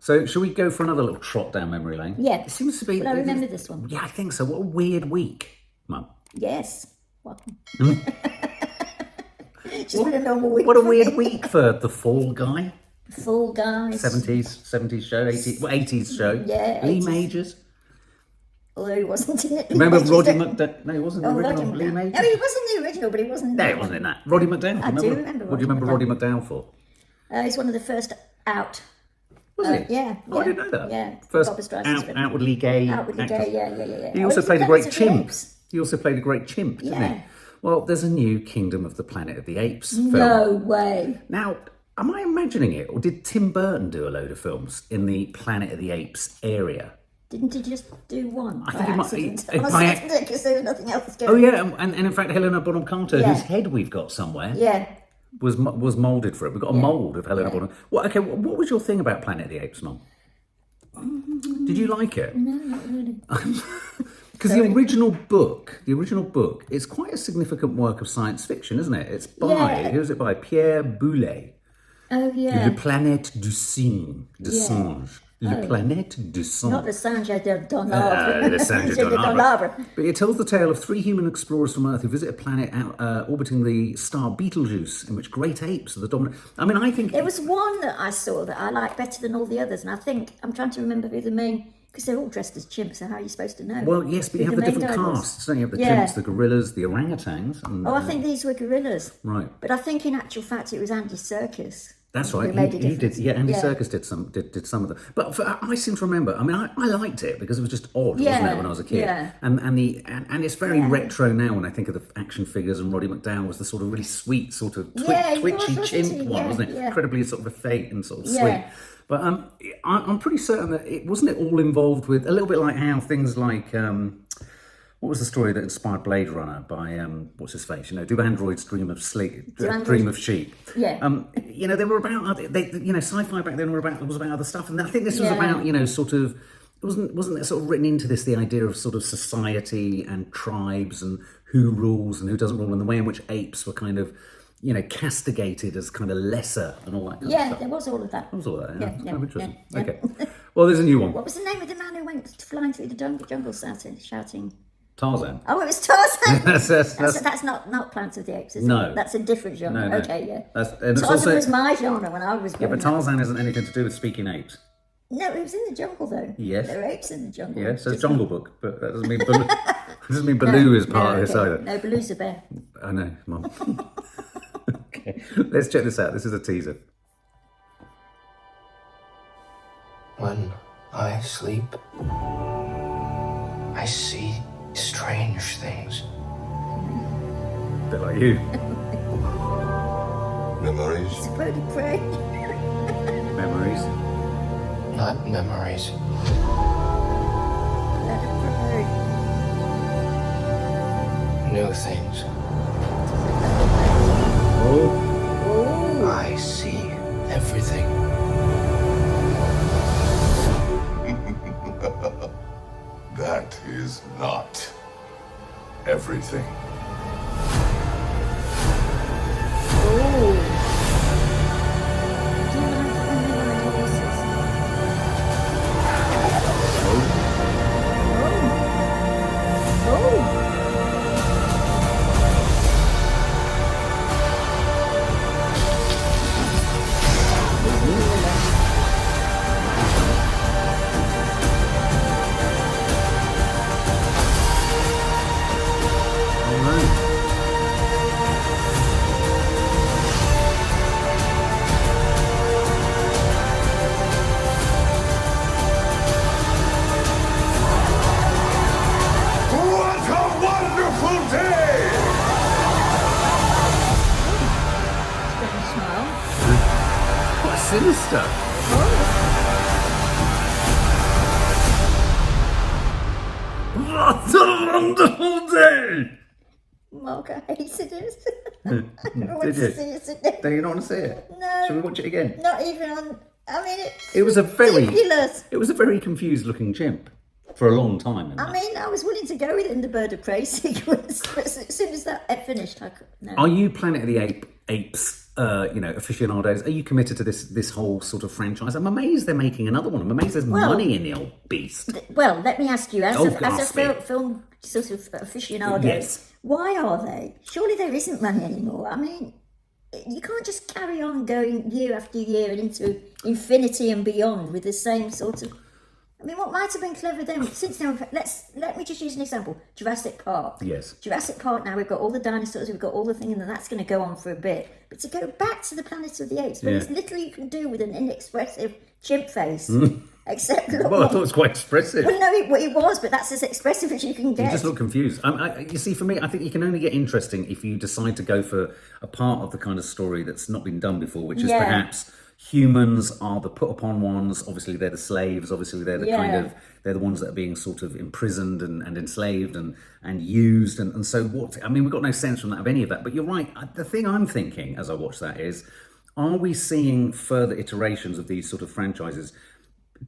So, shall we go for another little trot down memory lane? Yeah. It seems to be... Well, I remember this one. Yeah, I think so. What a weird week, Mum. Yes. What? Just been a normal week. What a weird week for The Fall Guy. Fall Guys. 70s show, 80s show. Yeah. Lee 80s. Majors. Although he wasn't in it. Remember Roddy McDowell? No, he wasn't in the original. Lee Majors. No, he wasn't the original, but he wasn't. No, he wasn't in that. Roddy McDowell. I do remember. What do you remember Roddy McDowell for? He's one of the first out. Was he? Yeah. Oh, I didn't know that. Yeah. First Barbra Streisand's friend. outwardly gay. Outwardly actress. gay. Yeah. He also played a great chimp. Apes. He also played a great chimp, didn't he? Well, there's a new Kingdom of the Planet of the Apes film. No way. Now, am I imagining it, or did Tim Burton do a load of films in the Planet of the Apes area? Didn't he just do one? I think he might. Because there was nothing else going. Oh yeah, and in fact, Helena Bonham Carter, whose head we've got somewhere, was moulded for it. We've got a mould of Helena Bonham. What was your thing about Planet of the Apes, Mum? Did you like it? No, not really. Because the original book, it's quite a significant work of science fiction, isn't it? It's by, who's it by? Pierre Boulet. Oh, yeah. Le Planète du Singe. Le Planète du Singe. Not the Singe de Don Arbre. Le Singe de Don Arbre. But it tells the tale of 3 human explorers from Earth who visit a planet orbiting the star Betelgeuse, in which great apes are the dominant... I mean, I think... There was one that I saw that I liked better than all the others, and I think, I'm trying to remember who the main... Because they're all dressed as chimps, so how are you supposed to know? Well, yes, but you have the different casts. So you have the chimps, the gorillas, the orangutans. And, I think these were gorillas. Right. But I think in actual fact it was Andy Serkis. That's right. He did. Yeah, Andy Serkis did some of them. But I seem to remember. I mean, I liked it because it was just odd, wasn't it, when I was a kid? Yeah. And it's very retro now when I think of the action figures. And Roddy McDowell was the sort of really sweet, sort of twitchy chimp one, wasn't it? Yeah. Incredibly sort of effete and sort of sweet. But I'm pretty certain that it wasn't all involved with a little bit like how things like. What was the story that inspired Blade Runner by what's his face? Do androids dream of sleep? Dream of sheep? Yeah. They were about sci-fi back then was about other stuff, and I think this was about sort of wasn't it sort of written into this the idea of sort of society and tribes and who rules and who doesn't rule, and the way in which apes were kind of castigated as kind of lesser and all that kind of stuff. Yeah, there was all of that. There was all of that. Yeah. Interesting. Yeah. Okay. Well, there's a new one. What was the name of the man who went flying through the jungle shouting? Tarzan. Oh, it was Tarzan. that's not Planet of the Apes, is no. it? That's a different genre. No. Okay, yeah. Tarzan was my genre when I was growing but Tarzan isn't anything to do with speaking apes. No, it was in the jungle though. Yes. There are apes in the jungle. Yes, so it's Jungle Book, but that doesn't mean Baloo is part of this either. No, Baloo's a bear. I know, Mum. Okay, let's check this out. This is a teaser. When I sleep, I see strange things. A bit like you. Memories. It's a bird of prey. Memories. Not memories. Bird of prey. New things. Oh. I see everything. That is not everything. Sinister. What a wonderful day! Mark, I hated it. I Did don't want to see it today. Do you not want to see it? No. Shall we watch it again? Not even on. I mean, It was a very ridiculous. It was a very confused looking chimp for a long time. I mean, I was willing to go within the bird of prey sequence, but as soon as that had finished, I could. No. Are you Planet of the Apes aficionados, are you committed to this whole sort of franchise? I'm amazed they're making another one. I'm amazed there's money in the old beast. Well, let me ask you, as a film sort of aficionado, yes. Why are they? Surely there isn't money anymore. I mean, you can't just carry on going year after year and into infinity and beyond with the same sort of... I mean, what might have been clever then, since now, let me just use an example. Jurassic Park. Yes. Jurassic Park, now we've got all the dinosaurs, we've got all the thing, and that's going to go on for a bit. But to go back to the Planet of the Apes, where there's little you can do with an inexpressive chimp face, except... Well, I thought it was quite expressive. Well, no, it was, but that's as expressive as you can get. You just look confused. You see, for me, I think you can only get interesting if you decide to go for a part of the kind of story that's not been done before, which is perhaps... Humans are the put upon ones. Obviously, they're the slaves. Obviously, they're the they're the ones that are being sort of imprisoned and enslaved and used. And so what? I mean, we've got no sense from that of any of that. But you're right. The thing I'm thinking as I watch that is, are we seeing further iterations of these sort of franchises?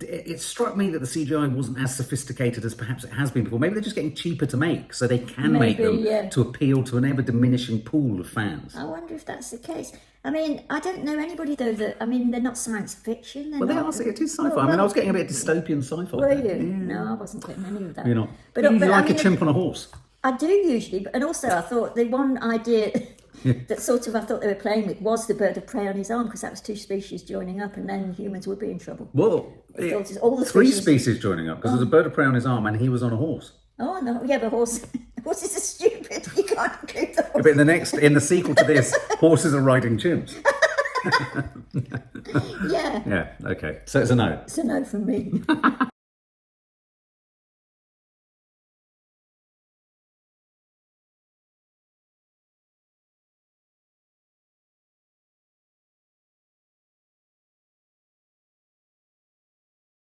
It struck me that the CGI wasn't as sophisticated as perhaps it has been before. Maybe they're just getting cheaper to make, so they can make them to appeal to an ever-diminishing pool of fans. I wonder if that's the case. I mean, I don't know anybody, though, that... I mean, they're not science fiction. It is sci-fi. I mean, I was getting a bit dystopian sci-fi. Were you? Yeah. No, I wasn't getting any of that. You're not? But, you like a chimp on a horse? I do usually, and also I thought the one idea... that sort of I thought they were playing with was the bird of prey on his arm, because that was two species joining up and then humans would be in trouble. Well, three species joining up, because there's a bird of prey on his arm and he was on a horse. Oh no, yeah, but horses are stupid. You can't include the horse. But in the sequel to this, horses are riding chimps. Yeah. Yeah, okay. So it's a no. It's a no from me.